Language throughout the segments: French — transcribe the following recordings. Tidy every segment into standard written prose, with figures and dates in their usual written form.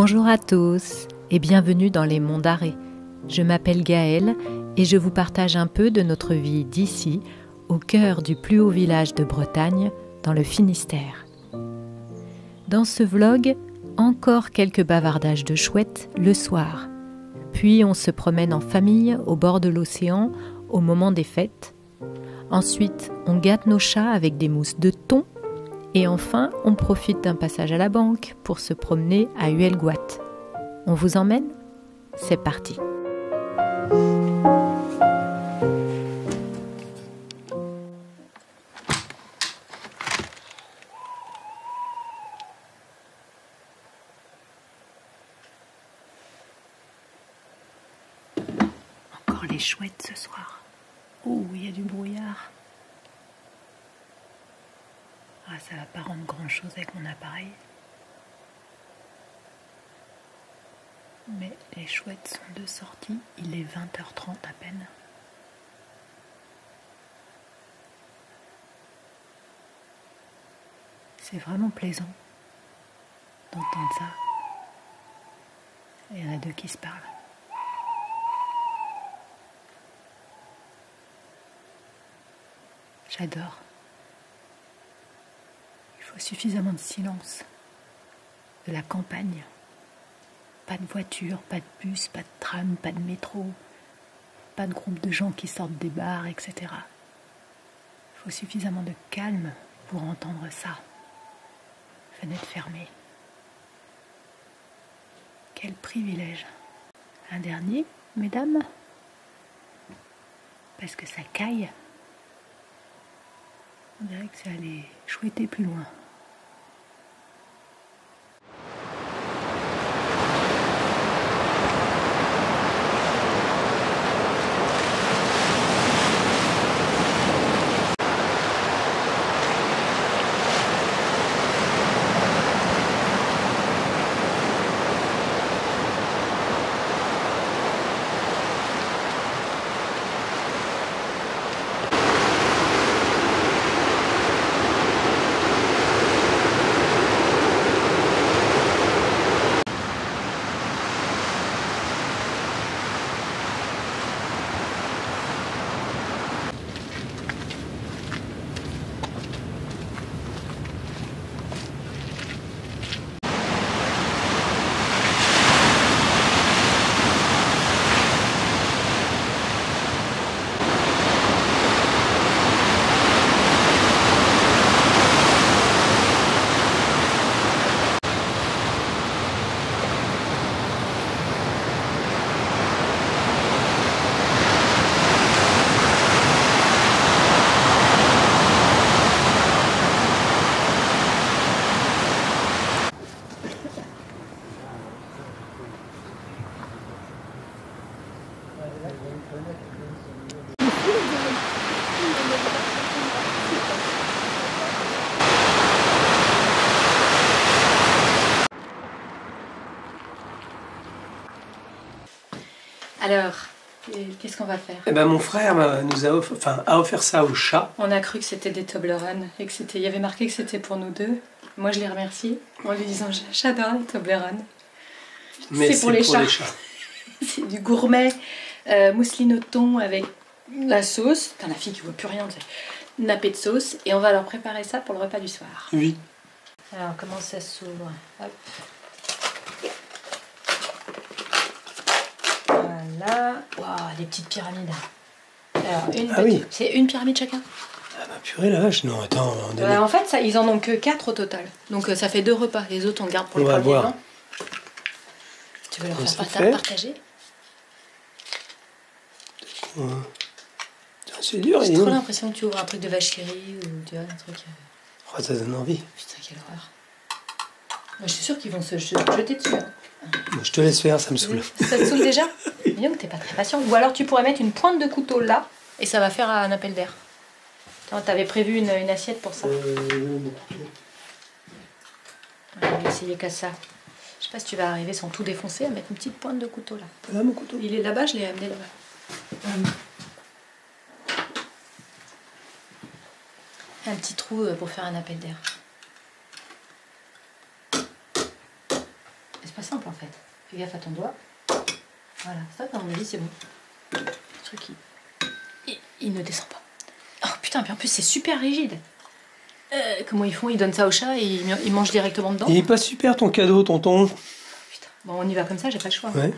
Bonjour à tous et bienvenue dans les Monts d'Arrée. Je m'appelle Gaëlle et je vous partage un peu de notre vie d'ici, au cœur du plus haut village de Bretagne, dans le Finistère. Dans ce vlog, encore quelques bavardages de chouettes le soir. Puis on se promène en famille au bord de l'océan au moment des fêtes. Ensuite, on gâte nos chats avec des mousses de thon. Et enfin, on profite d'un passage à la banque pour se promener à Huelgoat. On vous emmène ? C'est parti. Encore les chouettes ce soir. Oh, il y a du brouillard. Ah, ça va pas rendre grand chose avec mon appareil. Mais les chouettes sont de sortie, il est 20h30 à peine. C'est vraiment plaisant d'entendre ça. Il y en a deux qui se parlent. J'adore. Il faut suffisamment de silence, de la campagne. Pas de voiture, pas de bus, pas de tram, pas de métro, pas de groupe de gens qui sortent des bars, etc. Il faut suffisamment de calme pour entendre ça. Fenêtre fermée. Quel privilège. Un dernier, mesdames, parce que ça caille. On dirait que c'est aller chouetter plus loin. Alors, qu'est-ce qu'on va faire? Eh ben, mon frère a offert ça au chat. On a cru que c'était des Toblerone et que il y avait marqué que c'était pour nous deux. Moi, je l'ai remercié en lui disant j'adore les Toblerone. Mais c'est pour les chats. C'est du gourmet mousseline au thon avec la sauce. T'as la fille qui voit plus rien, nappé de sauce. Et on va leur préparer ça pour le repas du soir. Oui. Alors, comment ça s'ouvre? Hop. Voilà. Waouh, des petites pyramides. Alors, oui. C'est une pyramide chacun? Ah bah purée la vache, non, attends. En fait, ça, ils en ont que 4 au total. Donc ça fait 2 repas. Les autres, on garde pour on les va premiers. voir. Non, tu veux leur faire partager? C'est dur. J'ai trop l'impression que tu ouvres un truc de vacherie ou tu vois, un truc... Oh, ça donne envie. Putain, quelle horreur. Moi, je suis sûre qu'ils vont se jeter dessus. Je te laisse faire, ça me saoule. Ça te saoule déjà? Dis donc, t'es pas très patient. Ou alors tu pourrais mettre une pointe de couteau là et ça va faire un appel d'air. T'avais prévu une assiette pour ça. On va essayer qu'à ça. Je sais pas si tu vas arriver sans tout défoncer à mettre une petite pointe de couteau là. Là, mon couteau. Il est là-bas, je l'ai amené là-bas. Un petit trou pour faire un appel d'air. C'est pas simple en fait. Fais gaffe à ton doigt. Voilà, ça, à mon avis, c'est bon. Le truc, il ne descend pas. Oh putain, puis en plus, c'est super rigide. Comment ils font? Ils donnent ça au chat et ils mangent directement dedans. Il est pas super ton cadeau, tonton. Putain. Bon, on y va comme ça, j'ai pas le choix. Ouais.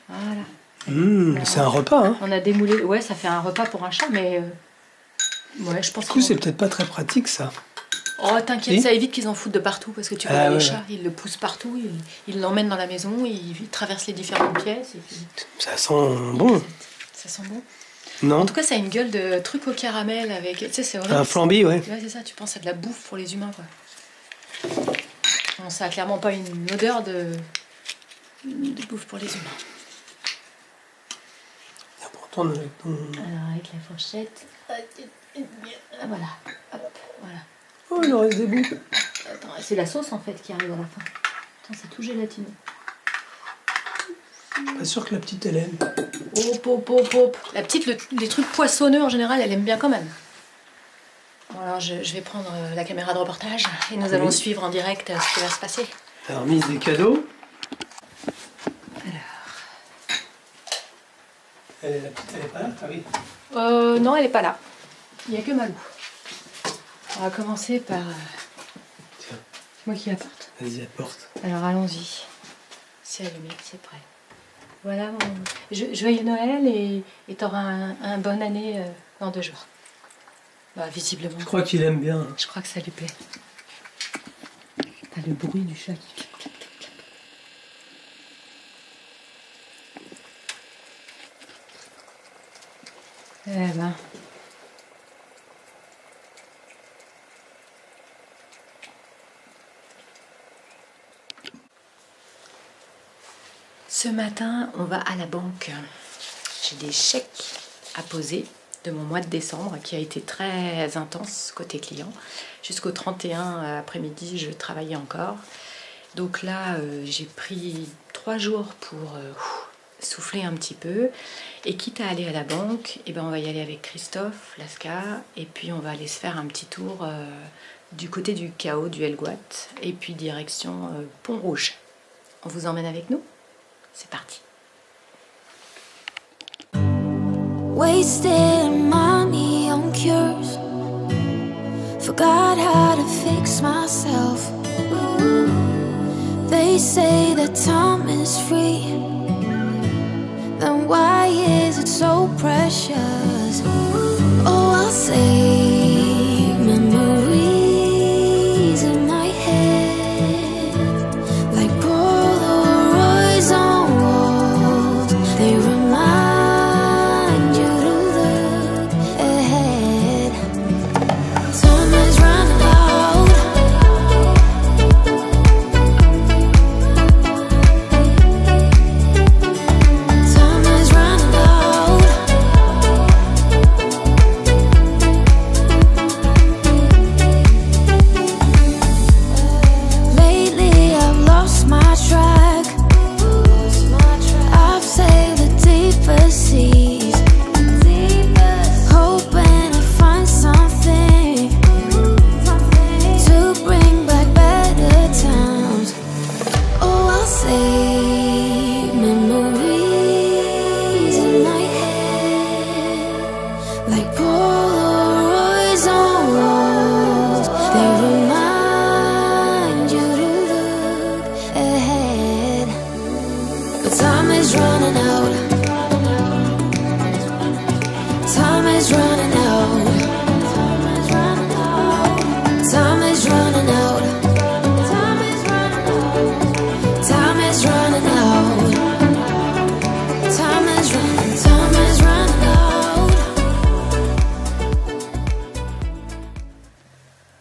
Voilà. C'est un repas, hein. On a démoulé. Ouais, ça fait un repas pour un chat, mais. Ouais, je pense Du coup, c'est peut-être pas très pratique, ça. Oh, t'inquiète, Si. ça évite qu'ils en foutent de partout, parce que tu vois, les chats, ils le poussent partout, ils l'emmènent dans la maison, ils traversent les différentes pièces. Et puis... Ça sent bon. Ça sent bon. Non. En tout cas, ça a une gueule de truc au caramel avec. Tu sais, c'est horrible. Un flambi, ouais. Ouais, c'est ça, tu penses à de la bouffe pour les humains, quoi. Bon, ça a clairement pas une odeur de bouffe pour les humains. Pourtant, Alors, avec la fourchette. Voilà. Hop, voilà. oh, il en reste des bouts. Attends, c'est la sauce en fait qui arrive à la fin. Putain, c'est tout gélatineux. Je suis pas sûr que la petite elle aime. Hop, hop, hop, hop. La petite, les trucs poissonneux en général, elle aime bien quand même. Bon, alors je vais prendre la caméra de reportage et nous allons suivre en direct ce qui va se passer. La remise des cadeaux. Alors. La petite, elle est pas là, ah oui. Non, elle est pas là. Il n'y a que Malou. On va commencer par... Tiens. C'est moi qui apporte. Vas-y, apporte. Alors allons-y. C'est allumé, c'est prêt. Voilà mon... Joyeux Noël et t'auras un bonne année dans 2 jours. Bah, visiblement. Je crois qu'il aime bien. Je crois que ça lui plaît. T'as le bruit du chat qui... Eh ben... Ce matin, on va à la banque. J'ai des chèques à poser de mon mois de décembre qui a été très intense côté client. Jusqu'au 31 après-midi, je travaillais encore. Donc là, j'ai pris 3 jours pour souffler un petit peu. Et quitte à aller à la banque, eh ben on va y aller avec Christophe, Laska, et puis on va aller se faire un petit tour du côté du Chaos, du Helgoat, et puis direction Pont-Rouge. On vous emmène avec nous ? C'est parti. Wasted money on cures. Forgot how to fix myself. They say that time is free. Then why is it so precious? Oh, I'll save memories in my head, like Polaroids on walls. They remind you to look ahead. Time is running out. Time is running out. Lately I've lost my track. I've sailed the deepest seas, hoping to find something to bring back better times. Oh, I'll save memories in my head, like Polaroids on walls. They remind you to look ahead. But time is running out. Time is running out. Time is running out. Time is running out. Time is running out. Time is running out. Time is running out.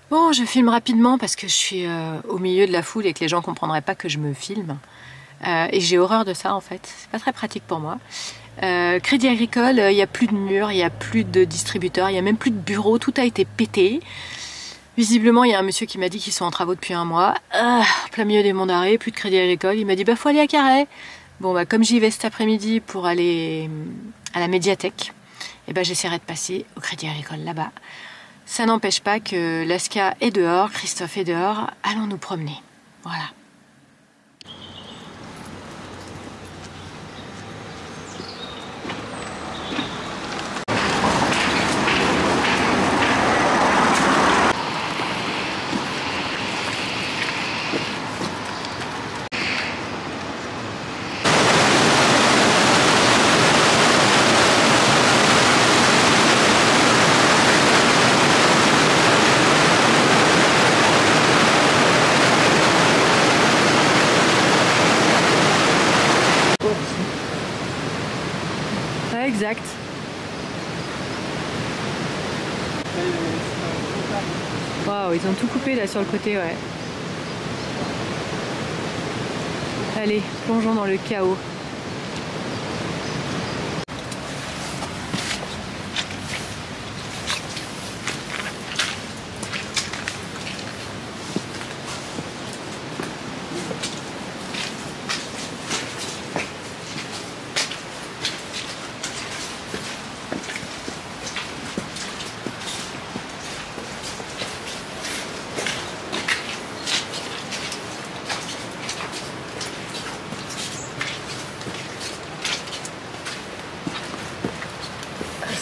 Bon, je filme rapidement parce que je suis au milieu de la foule et que les gens comprendraient pas que je me filme. Et j'ai horreur de ça en fait. C'est pas très pratique pour moi. Crédit Agricole, il n'y a plus de murs, il n'y a plus de distributeurs, il n'y a même plus de bureaux, tout a été pété. Visiblement, il y a un monsieur qui m'a dit qu'ils sont en travaux depuis 1 mois. En plein milieu des monts d'arrêt, plus de Crédit Agricole. Il m'a dit, bah faut aller à Carhaix. Bon, bah comme j'y vais cet après-midi pour aller à la médiathèque, et ben j'essaierai de passer au Crédit Agricole là-bas. Ça n'empêche pas que Laska est dehors, Christophe est dehors. Allons nous promener. Voilà. Ouais, exact. Waouh, ils ont tout coupé là sur le côté, ouais. Allez, plongeons dans le chaos.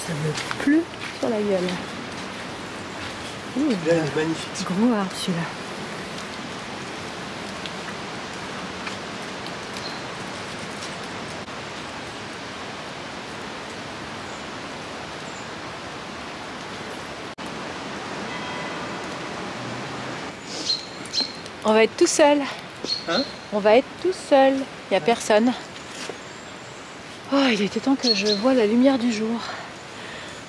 Ça me pleut sur la gueule. Ouh, là, il est magnifique. gros arbre celui-là. On va être tout seul. Hein? On va être tout seul. Il n'y a personne. Oh, il était temps que je voie la lumière du jour.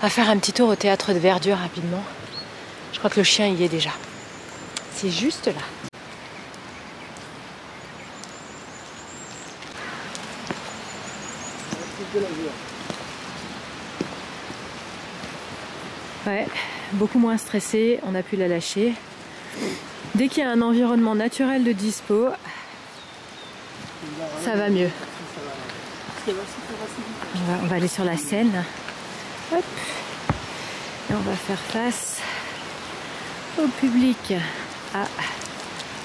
On va faire un petit tour au théâtre de verdure rapidement. Je crois que le chien y est déjà. C'est juste là. Ouais, beaucoup moins stressé, on a pu la lâcher. Dès qu'il y a un environnement naturel de dispo, ça va mieux. On va aller sur la Seine. Hop. Et on va faire face au public. Ah,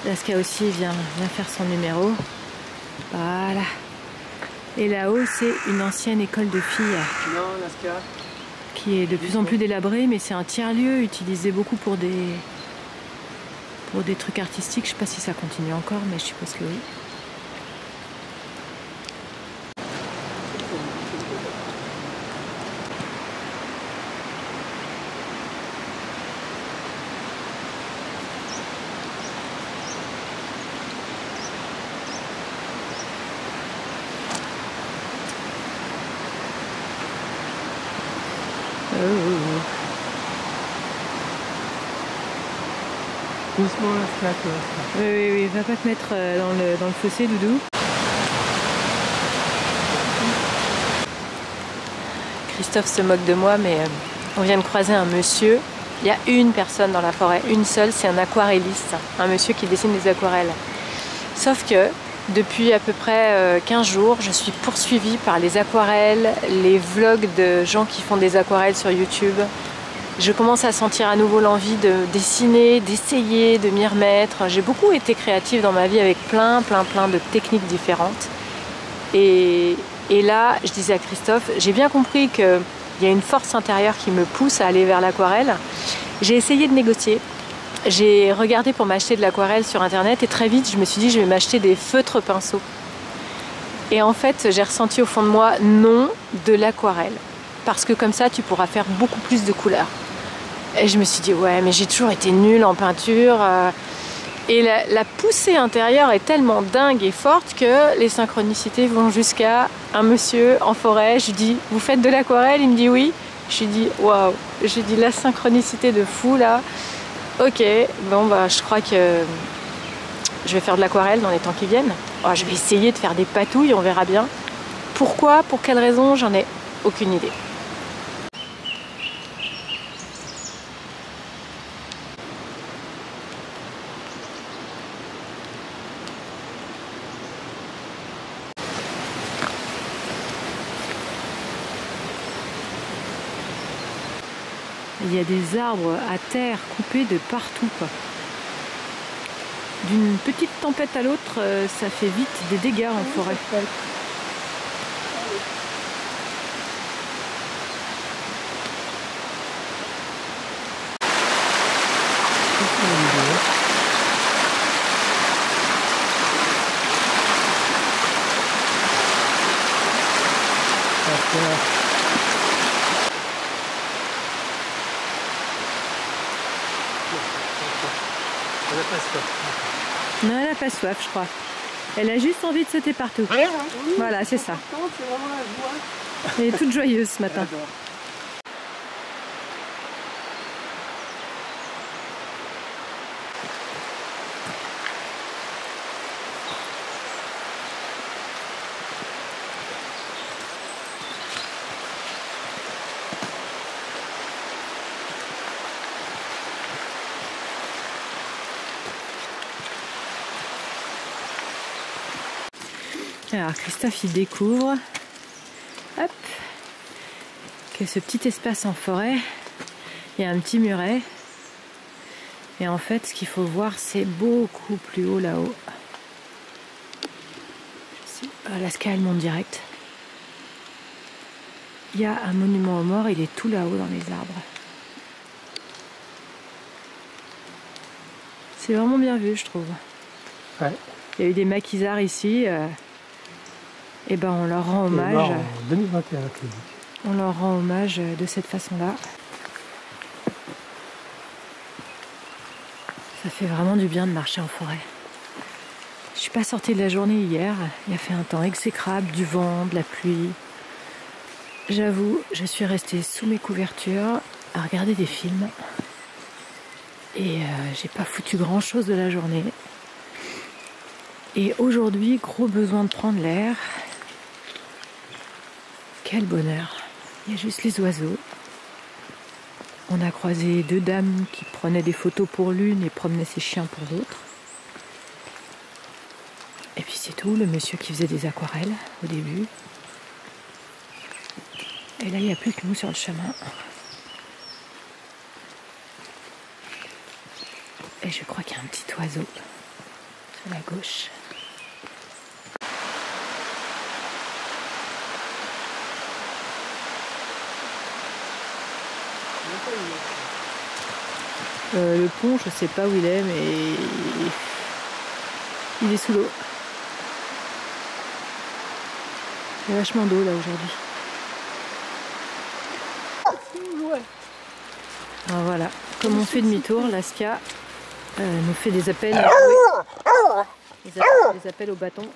Laska aussi vient faire son numéro. Voilà. Et là-haut, c'est une ancienne école de filles. Non, Laska. Qui est de plus en plus délabrée, mais c'est un tiers-lieu utilisé beaucoup pour des trucs artistiques. Je ne sais pas si ça continue encore, mais je suppose que oui. Doucement, Laska, toi. Oui, va pas te mettre dans le fossé, Doudou. Christophe se moque de moi, mais on vient de croiser un monsieur. Il y a une personne dans la forêt, une seule, c'est un aquarelliste, un monsieur qui dessine des aquarelles. Sauf que depuis à peu près 15 jours, je suis poursuivie par les aquarelles, les vlogs de gens qui font des aquarelles sur YouTube. Je commence à sentir à nouveau l'envie de dessiner, d'essayer, de m'y remettre. J'ai beaucoup été créative dans ma vie avec plein de techniques différentes. Et là, je disais à Christophe, j'ai bien compris qu'il y a une force intérieure qui me pousse à aller vers l'aquarelle. J'ai essayé de négocier. J'ai regardé pour m'acheter de l'aquarelle sur internet et très vite, je me suis dit, je vais m'acheter des feutres pinceaux. Et en fait, j'ai ressenti au fond de moi, non, de l'aquarelle. Parce que comme ça, tu pourras faire beaucoup plus de couleurs. Et je me suis dit, ouais, mais j'ai toujours été nulle en peinture. Et la poussée intérieure est tellement dingue et forte que les synchronicités vont jusqu'à un monsieur en forêt. Je lui dis, vous faites de l'aquarelle? Il me dit oui. Je lui dis, waouh. J'ai dit, la synchronicité de fou là. Ok, bon bah je crois que je vais faire de l'aquarelle dans les temps qui viennent. Oh, je vais essayer de faire des patouilles, on verra bien. Pourquoi? Pour quelle raison? J'en ai aucune idée. Il y a des arbres à terre coupés de partout, quoi. D'une petite tempête à l'autre, ça fait vite des dégâts en forêt. Elle n'a pas soif. Non, elle n'a pas soif, je crois. Elle a juste envie de sauter partout. Oui, voilà, c'est ça. C'est vraiment la joie. Elle est toute joyeuse ce matin. J'adore. Alors Christophe il découvre hop, que ce petit espace en forêt, il y a un petit muret. Et en fait ce qu'il faut voir c'est beaucoup plus haut là-haut. La sky elle monte direct. Il y a un monument aux morts, il est tout là-haut dans les arbres. C'est vraiment bien vu je trouve. Ouais. Il y a eu des maquisards ici. Et ben on leur rend hommage. En 2021, on leur rend hommage de cette façon-là. Ça fait vraiment du bien de marcher en forêt. Je suis pas sortie de la journée hier. Il a fait un temps exécrable, du vent, de la pluie. J'avoue, je suis restée sous mes couvertures à regarder des films. Et j'ai pas foutu grand-chose de la journée. Et aujourd'hui, gros besoin de prendre l'air. Quel bonheur. Il y a juste les oiseaux. On a croisé 2 dames qui prenaient des photos pour l'une et promenaient ses chiens pour l'autre. Et puis c'est tout, le monsieur qui faisait des aquarelles au début. Et là, il n'y a plus que nous sur le chemin. Et je crois qu'il y a un petit oiseau sur la gauche. Le pont, je sais pas où il est, mais il est sous l'eau. Il y a vachement d'eau là aujourd'hui. Alors voilà, comme on fait demi-tour, Laskia nous fait des appels, des appels au bâton.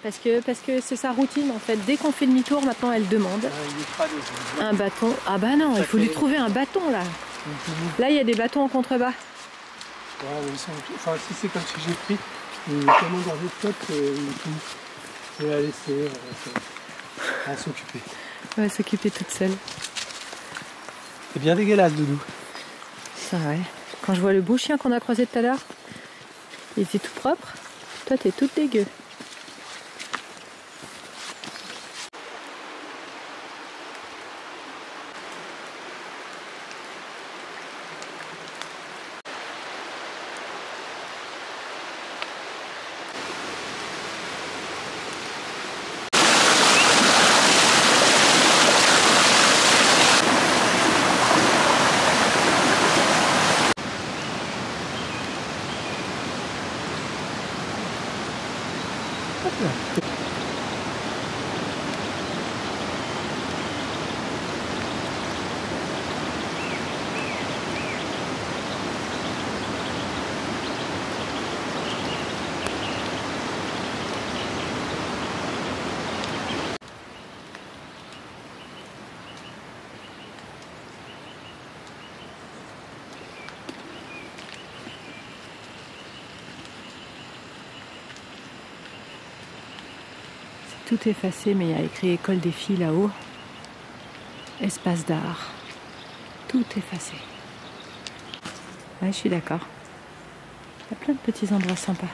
Parce que c'est sa routine en fait. Dès qu'on fait demi-tour, maintenant elle demande un bâton. Ah bah non, il faut lui trouver un bâton là. Là il y a des bâtons en contrebas. Ouais, mais ils sont... Enfin, si c'est comme si j'ai pris, ils commandent dans des potes, je vais la laisser s'occuper. Ouais, s'occuper toute seule. C'est bien dégueulasse, Doudou. Ça ouais. Quand je vois le beau chien qu'on a croisé tout à l'heure, il était tout propre. Toi t'es toute dégueu. Tout effacé, mais il y a écrit école des filles là-haut. Espace d'art. Tout effacé. Ouais, je suis d'accord. Il y a plein de petits endroits sympas.